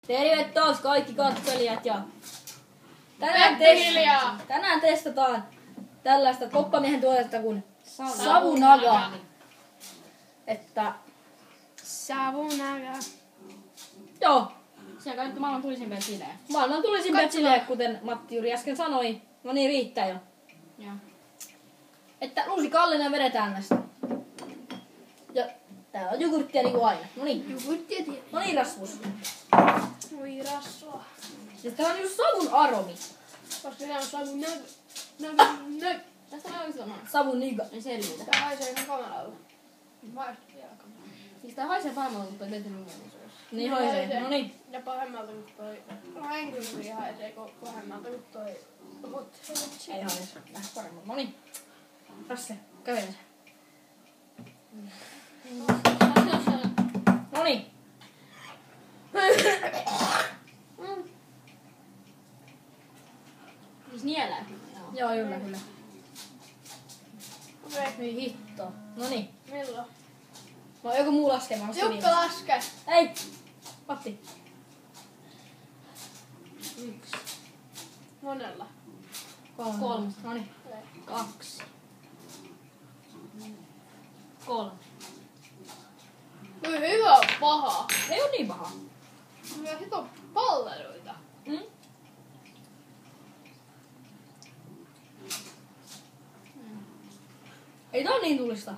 Terve taas kaikki katselijat ja tänään testataan tällaista koppamiehen tuotetta kuin Savunaga. Että Savunaga. joo, Siellä on maailman tulisimpia chilejä. maailman tulisimpia chilejä, kuten Matti juuri äsken sanoi. No niin, riittää jo. Joo. Että lusikallinen vedetään näistä. Ja täällä on jogurttia niinku aina. No niin. Jogurttia tiedä. No niin, Rasmus. Voi rassua. Siis tää on just savun aromi. Koska tää on savunaga. Tästä on oikein samaa. Savuniga. Ei selvitä. Tää haisee ihan kameralla. Maistuu vielä kameralla. Siis tää haisee paremmalta kuin toi teidän numeron suussa. Niin haisee. No niin. Ja pahemmalta kuin toi. Rankylvi haisee pahemmalta kuin toi. Mut Ei haise. Vähän paremmin. No niin. Rasse, kävele. No niin. Siis nielää. Joo, kyllä. okei. Hyi hitto. No niin. Milloin? No joku muu laskemaan. Jukka laske. Ei. Matti. 1, Monella. 3, No niin. 2, 3. Voi hyvä on paha. Ei oo niin paha. Myös sit on palleluita. Mm? Ei tää on niin tulista.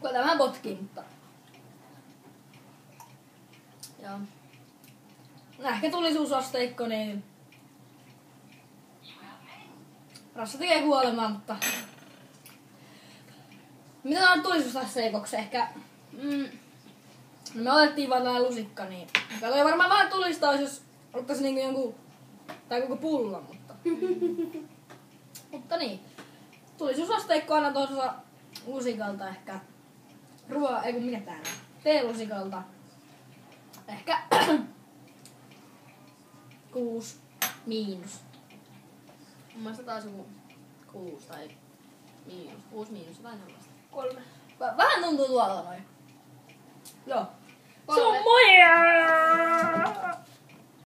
Kyllä tämä potkii, mutta... Joo. No ehkä tulisuusasteikko, niin... Rassa tekee kuolemaa, mutta... Mitä on tulisuusasteikoksi? Ehkä... No me otettiin vaan tää lusikka, niin... Täällä oli varmaan vähän tulista, jos ottaisi niinku jonkun... Tai koko pullon, mutta... Mutta niin. Tulisuusasteikko aina tuossa lusikalta ehkä... Ei kun mikä tää on? Teelusikalta. Ehkä... 6 miinus. Mun mielestä taas joku 6 tai miinus. 6 miinus, jotain sellaista. 3. Vähän tuntuu tuolta noin. Joo. Se Kolme. on moja!